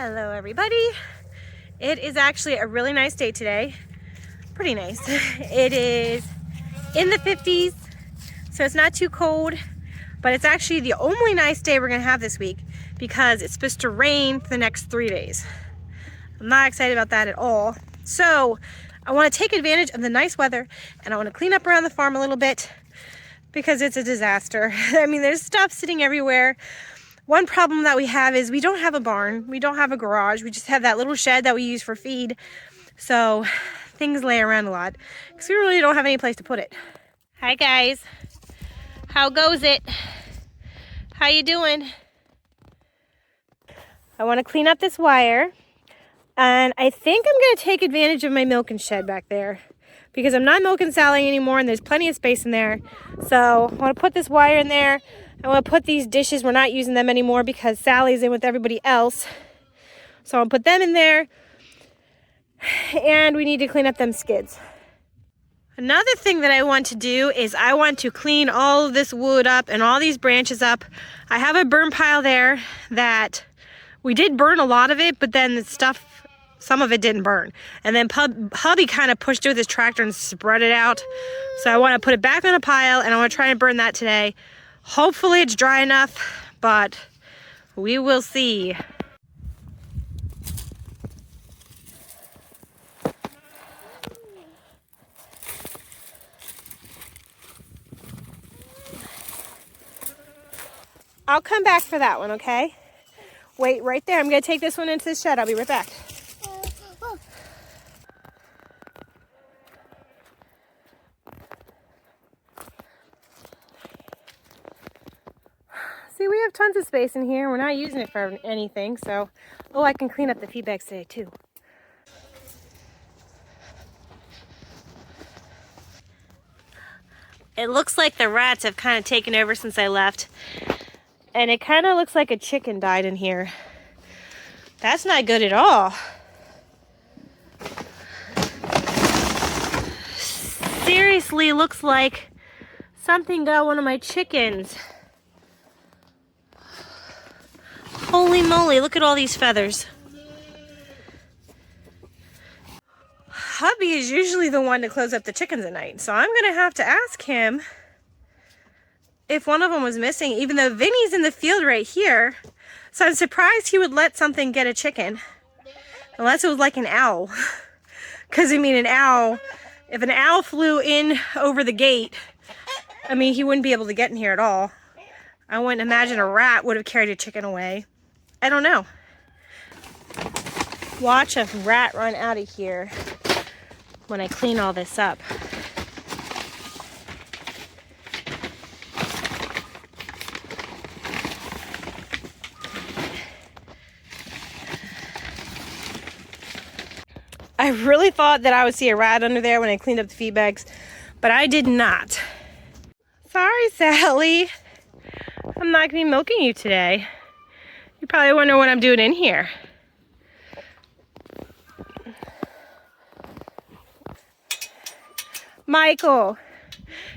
Hello everybody. It is actually a really nice day today. Pretty nice. It is in the 50s, so it's not too cold, but it's actually the only nice day we're gonna have this week because it's supposed to rain for the next 3 days. I'm not excited about that at all. So I wanna take advantage of the nice weather and I wanna clean up around the farm a little bit because it's a disaster. I mean, there's stuff sitting everywhere. One problem that we have is we don't have a barn. We don't have a garage. We just have that little shed that we use for feed. So things lay around a lot because we really don't have any place to put it. Hi guys. How goes it? How you doing? I want to clean up this wire. And I think I'm going to take advantage of my milking shed back there because I'm not milking Sally anymore and there's plenty of space in there. So I want to put this wire in there. I want to put these dishes, we're not using them anymore because Sally's in with everybody else. So I'll put them in there. And we need to clean up them skids. Another thing that I want to do is I want to clean all of this wood up and all these branches up. I have a burn pile there that we did burn a lot of it, but then the stuff, some of it didn't burn. And then hubby kind of pushed it with his tractor and spread it out. So I want to put it back on a pile and I want to try and burn that today. Hopefully it's dry enough, but we will see. I'll come back for that one, okay? Wait right there. I'm going to take this one into the shed. I'll be right back. See, we have tons of space in here. We're not using it for anything, so... Oh, I can clean up the feed bags today, too. It looks like the rats have kind of taken over since I left. And it kind of looks like a chicken died in here. That's not good at all. Seriously, looks like something got one of my chickens. Holy moly, look at all these feathers. Hubby is usually the one to close up the chickens at night, so I'm gonna have to ask him if one of them was missing, even though Vinny's in the field right here. So I'm surprised he would let something get a chicken, unless it was like an owl. Because I mean, an owl, if an owl flew in over the gate, I mean, he wouldn't be able to get in here at all. I wouldn't imagine a rat would have carried a chicken away. I don't know. Watch a rat run out of here when I clean all this up. I really thought that I would see a rat under there when I cleaned up the feed bags, but I did not. Sorry, Sally. I'm not going to be milking you today. You probably wonder what I'm doing in here. Michael,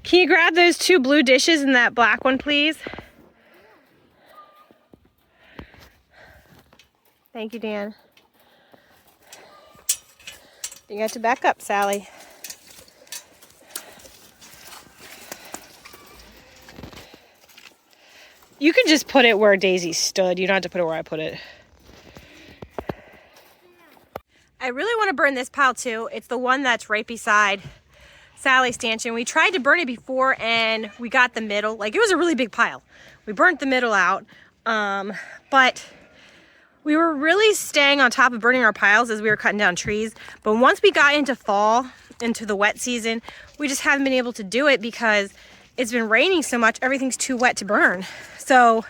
can you grab those 2 blue dishes and that black one, please? Thank you, Dan. You got to back up, Sally. You can just put it where Daisy stood. You don't have to put it where I put it. I really want to burn this pile too. It's the one that's right beside Sally's stanchion. We tried to burn it before and we got the middle. Like, it was a really big pile. We burnt the middle out. But we were really staying on top of burning our piles as we were cutting down trees. But once we got into fall, into the wet season, we just haven't been able to do it because it's been raining so much, everything's too wet to burn. So,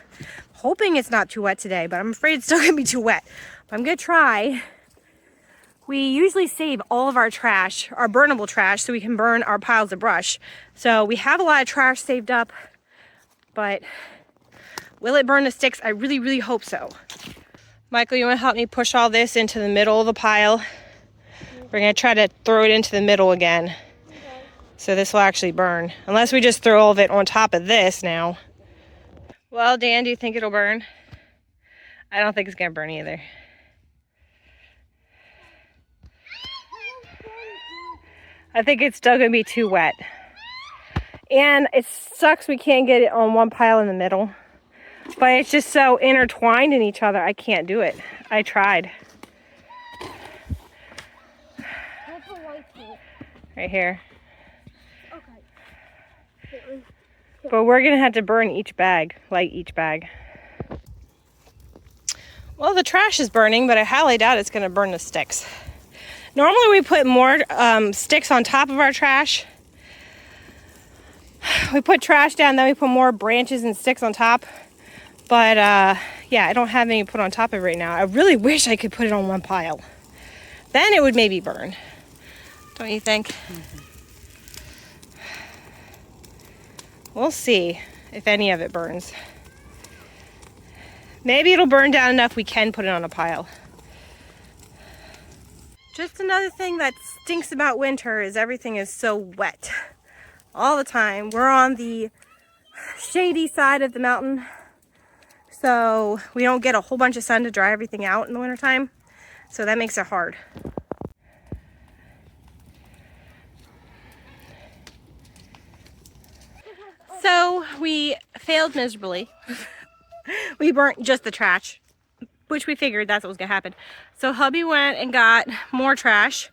hoping it's not too wet today, but I'm afraid it's still gonna be too wet. But I'm gonna try. We usually save all of our trash, our burnable trash, so we can burn our piles of brush. So we have a lot of trash saved up, but will it burn the sticks? I really, really hope so. Michael, you wanna help me push all this into the middle of the pile? We're gonna try to throw it into the middle again. So this will actually burn. Unless we just throw all of it on top of this now. Well, Dan, do you think it'll burn? I don't think it's gonna burn either. I think it's still gonna be too wet. And it sucks we can't get it on one pile in the middle. But it's just so intertwined in each other, I can't do it. I tried. Right here. Okay. But we're gonna have to burn each bag, light each bag. Well, the trash is burning, but I highly doubt it's gonna burn the sticks. Normally we put more sticks on top of our trash. We put trash down, then we put more branches and sticks on top. But yeah, I don't have any put on top of it right now. I really wish I could put it on one pile. Then it would maybe burn. Don't you think? Mm-hmm. We'll see if any of it burns. Maybe it'll burn down enough we can put it on a pile. Just another thing that stinks about winter is everything is so wet all the time. We're on the shady side of the mountain, so we don't get a whole bunch of sun to dry everything out in the wintertime. So that makes it hard. So we failed miserably. We burnt just the trash, which we figured that's what was gonna happen. So hubby went and got more trash,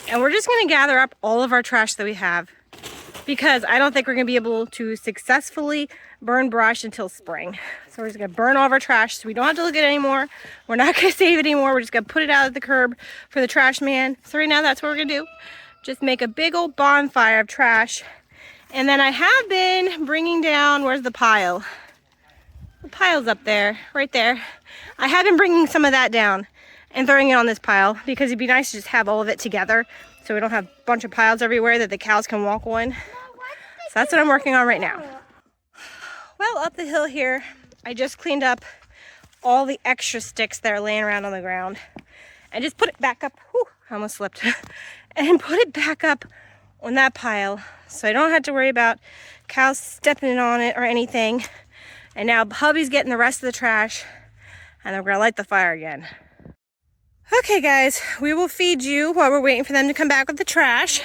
and we're just gonna gather up all of our trash that we have, because I don't think we're gonna be able to successfully burn brush until spring. So we're just gonna burn all of our trash so we don't have to look at it anymore. We're not gonna save it anymore. We're just gonna put it out at the curb for the trash man. So right now that's what we're gonna do. Just make a big old bonfire of trash. And then I have been bringing down, where's the pile? The pile's up there, right there. I have been bringing some of that down and throwing it on this pile because it'd be nice to just have all of it together so we don't have a bunch of piles everywhere that the cows can walk on. So that's what I'm working on right now. Well, up the hill here, I just cleaned up all the extra sticks that are laying around on the ground and just put it back up. Whew, I almost slipped. And put it back up on that pile so I don't have to worry about cows stepping on it or anything. And now hubby's getting the rest of the trash, and then we're gonna light the fire again. Okay guys, we will feed you while we're waiting for them to come back with the trash.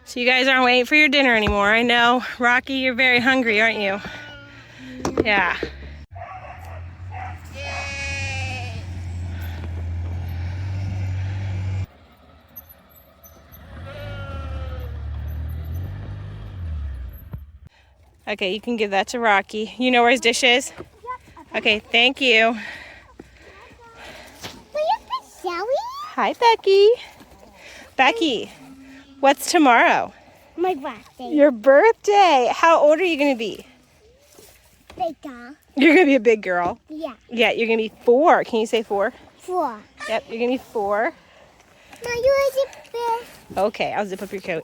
So you guys aren't waiting for your dinner anymore. I know, Rocky, you're very hungry, aren't you? Yeah. Okay, you can give that to Rocky. You know where his dish is? Okay, thank you. Hi, Becky. Becky, what's tomorrow? My birthday. Your birthday. How old are you going to be? Big girl. You're going to be a big girl? Yeah. Yeah, you're going to be 4. Can you say 4? 4. Yep, you're going to be 4. Now you zip this. Okay, I'll zip up your coat.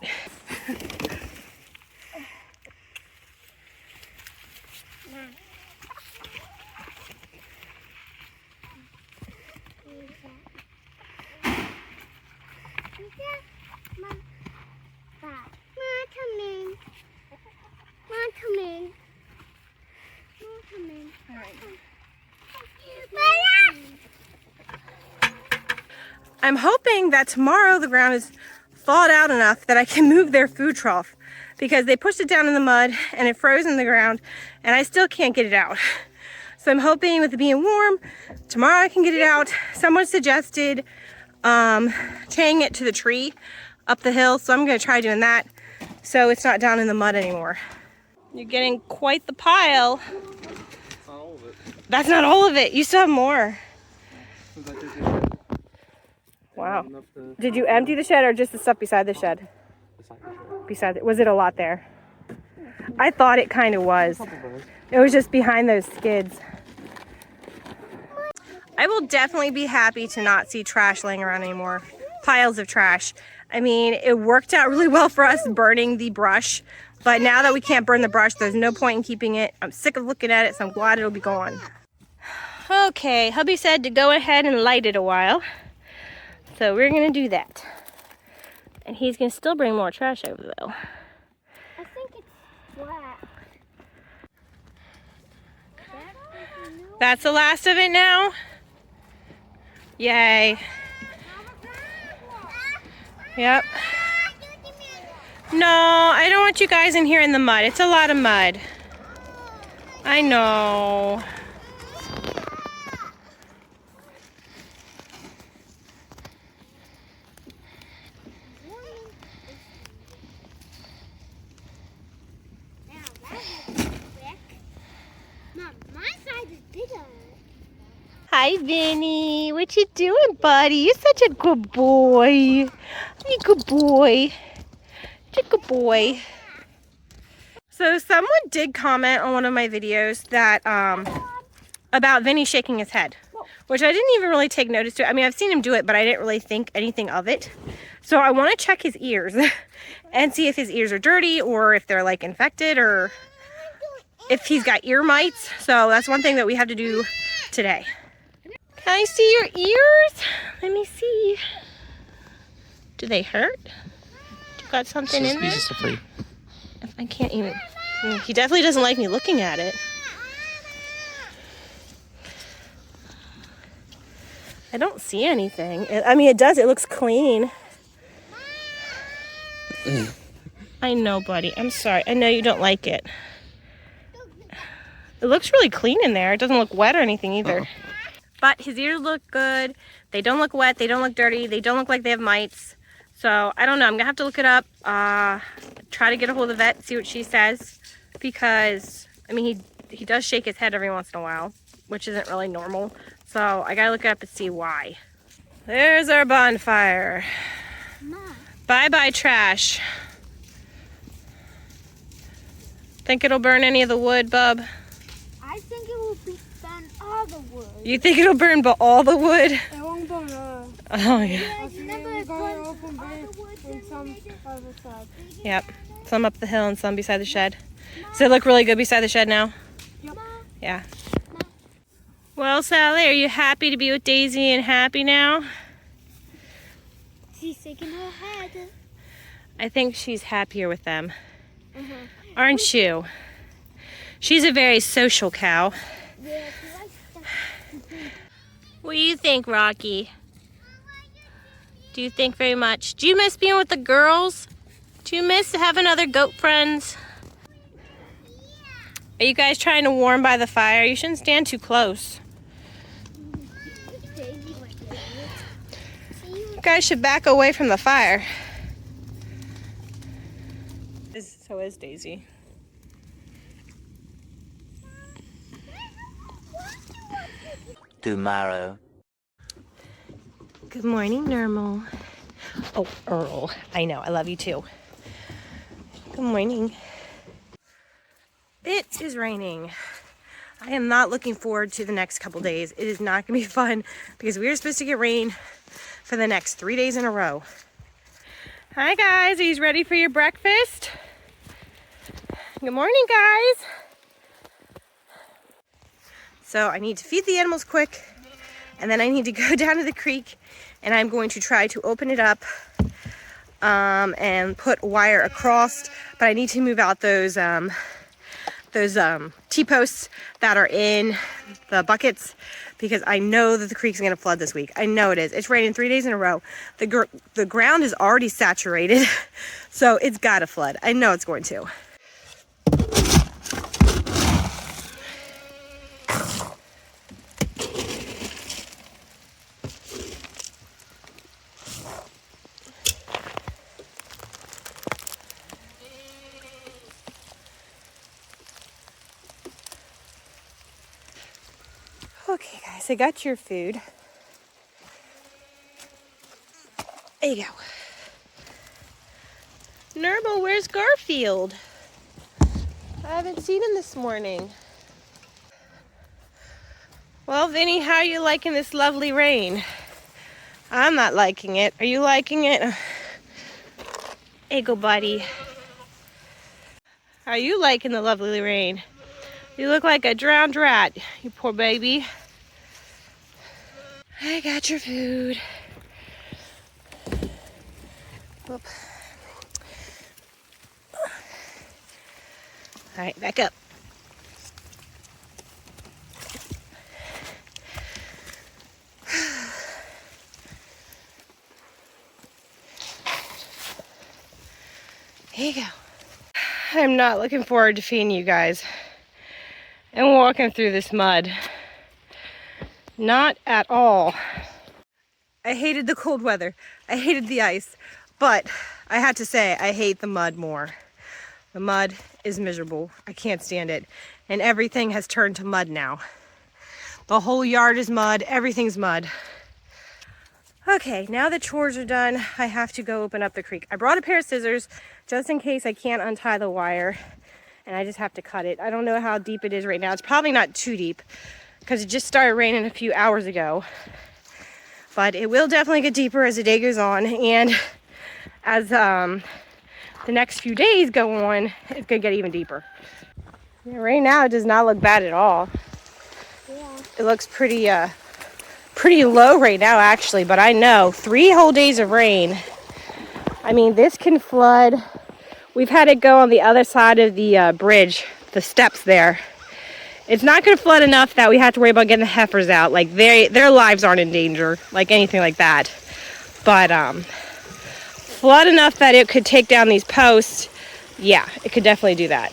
I'm hoping that tomorrow the ground is thawed out enough that I can move their food trough, because they pushed it down in the mud and it froze in the ground and I still can't get it out. So I'm hoping with it being warm, tomorrow I can get it out. Someone suggested chain it to the tree up the hill, so I'm gonna try doing that so it's not down in the mud anymore. You're getting quite the pile. That's not all of it. That's not all of it. You still have more. Wow. Did you empty the shed or just the stuff beside the shed? Beside it. Was it a lot there? I thought it kind of was. It was just behind those skids. I will definitely be happy to not see trash laying around anymore. Piles of trash. I mean, it worked out really well for us burning the brush, but now that we can't burn the brush, there's no point in keeping it. I'm sick of looking at it, so I'm glad it'll be gone. Okay, hubby said to go ahead and light it a while. So we're gonna do that. And he's gonna still bring more trash over though. I think it's flat. That's the last of it now? Yay. Yep. No, I don't want you guys in here in the mud. It's a lot of mud. I know. Mom, my size is bigger. Hi, Vinny. What you doing, buddy? You're such a good boy. You're a good boy. You're a good boy. So someone did comment on one of my videos that about Vinny shaking his head, which I didn't even really take notice to. I mean, I've seen him do it, but I didn't really think anything of it. So I want to check his ears and see if his ears are dirty or if they're like infected or if he's got ear mites. So that's one thing that we have to do today. Can I see your ears? Let me see. Do they hurt? You got something in there? I can't even. He definitely doesn't like me looking at it. I don't see anything. I mean, it does. It looks clean. I know, buddy. I'm sorry. I know you don't like it. It looks really clean in there. It doesn't look wet or anything either. But his ears look good. They don't look wet. They don't look dirty. They don't look like they have mites. So I don't know. I'm going to have to look it up. Try to get a hold of the vet, see what she says. Because, I mean, he does shake his head every once in a while, which isn't really normal. So I got to look it up and see why. There's our bonfire. Mom. Bye-bye, trash. Think it'll burn any of the wood, bub? I think it will be done all the wood. You think it'll burn all the wood? It won't burn all. Oh, yeah. Yeah, remember it burned all open the wood and some other side. Yep. Some up the hill and some beside the shed. Does it look really good beside the shed now? Yep. Yeah. Well, Sally, are you happy to be with Daisy and Happy now? She's shaking her head. I think she's happier with them. Aren't you? She's a very social cow. Yeah, she likes that. What do you think, Rocky? Do you think very much? Do you miss being with the girls? Do you miss having other goat friends? Are you guys trying to warm by the fire? You shouldn't stand too close. You guys should back away from the fire. So is Daisy. Tomorrow. Good morning, Normal. Oh, Earl. I know, I love you too. Good morning. It is raining. I am not looking forward to the next couple days. It is not gonna be fun because we are supposed to get rain for the next 3 days in a row. Hi guys, are you ready for your breakfast? Good morning, guys. So I need to feed the animals quick, and then I need to go down to the creek, and I'm going to try to open it up and put wire across, but I need to move out those T-posts that are in the buckets because I know that the creek's going to flood this week. I know it is. It's raining 3 days in a row. The ground is already saturated, so it's got to flood. I know it's going to. Okay, guys, I got your food. There you go. Nermal, where's Garfield? I haven't seen him this morning. Well, Vinny, how are you liking this lovely rain? I'm not liking it. Are you liking it? Hey, go, buddy. How are you liking the lovely rain? You look like a drowned rat, you poor baby. I got your food. Whoop. All right, back up. Here you go. I'm not looking forward to feeding you guys and walking through this mud. Not at all. I hated the cold weather. I hated the ice. But I have to say, I hate the mud more. The mud is miserable. I can't stand it. And everything has turned to mud now. The whole yard is mud. Everything's mud. Okay, now the chores are done, I have to go open up the creek. I brought a pair of scissors just in case I can't untie the wire, and I just have to cut it. I don't know how deep it is right now. It's probably not too deep because it just started raining a few hours ago. But it will definitely get deeper as the day goes on, and as the next few days go on, it's gonna get even deeper. Yeah, right now it does not look bad at all. Yeah. It looks pretty low right now actually, but I know 3 whole days of rain. I mean, this can flood. We've had it go on the other side of the bridge, the steps there. It's not going to flood enough that we have to worry about getting the heifers out. Like their lives aren't in danger, like anything like that. But flood enough that it could take down these posts. Yeah, it could definitely do that.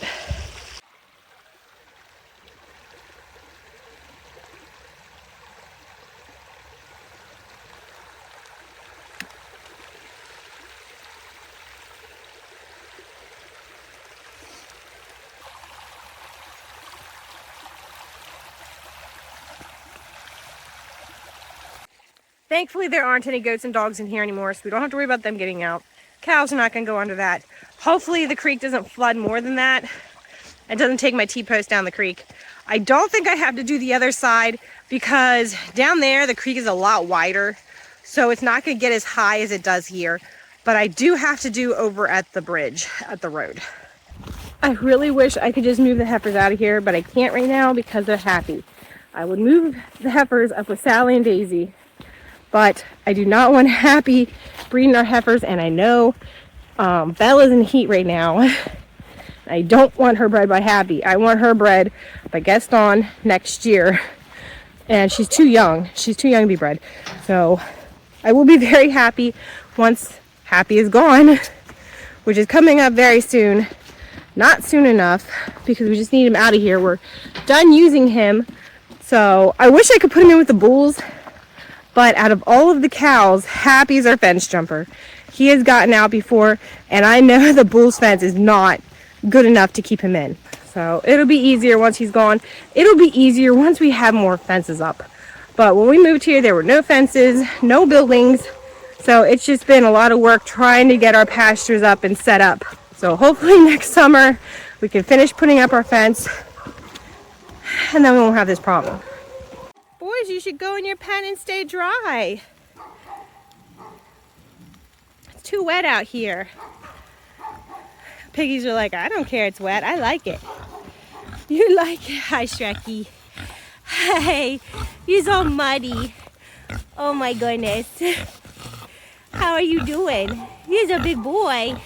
Thankfully, there aren't any goats and dogs in here anymore, so we don't have to worry about them getting out. Cows are not going to go under that. Hopefully, the creek doesn't flood more than that. It doesn't take my T-post down the creek. I don't think I have to do the other side because down there, the creek is a lot wider, so it's not going to get as high as it does here. But I do have to do over at the bridge, at the road. I really wish I could just move the heifers out of here, but I can't right now because they're happy. I would move the heifers up with Sally and Daisy. But I do not want Happy breeding our heifers, and I know Bella's in heat right now. I don't want her bred by Happy. I want her bred by Gaston next year. And she's too young. She's too young to be bred. So I will be very happy once Happy is gone, which is coming up very soon. Not soon enough, because we just need him out of here. We're done using him. So I wish I could put him in with the bulls. But out of all of the cows, Happy's our fence jumper. He has gotten out before, and I know the bull's fence is not good enough to keep him in. So it'll be easier once he's gone. It'll be easier once we have more fences up. But when we moved here, there were no fences, no buildings. So it's just been a lot of work trying to get our pastures up and set up. So hopefully next summer we can finish putting up our fence, and then we won't have this problem. Boys, you should go in your pen and stay dry. It's too wet out here. Piggies are like, I don't care, it's wet. I like it. You like it? Hi, Shreky. Hey, he's all muddy. Oh my goodness. How are you doing? He's a big boy.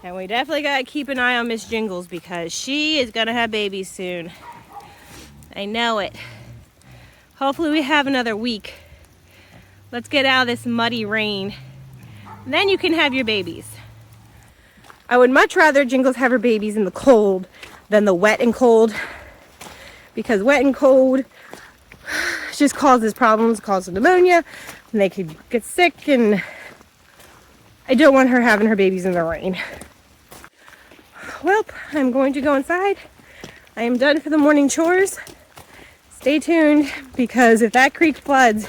And we definitely gotta keep an eye on Miss Jingles because she is gonna have babies soon. I know it. Hopefully we have another week. Let's get out of this muddy rain. Then you can have your babies. I would much rather Jingles have her babies in the cold than the wet and cold. Because wet and cold just causes problems, causes pneumonia, and they could get sick, and I don't want her having her babies in the rain. Well, I'm going to go inside. I am done for the morning chores. Stay tuned, because if that creek floods,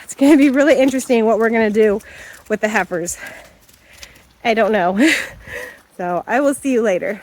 it's going to be really interesting what we're going to do with the heifers. I don't know. So I will see you later.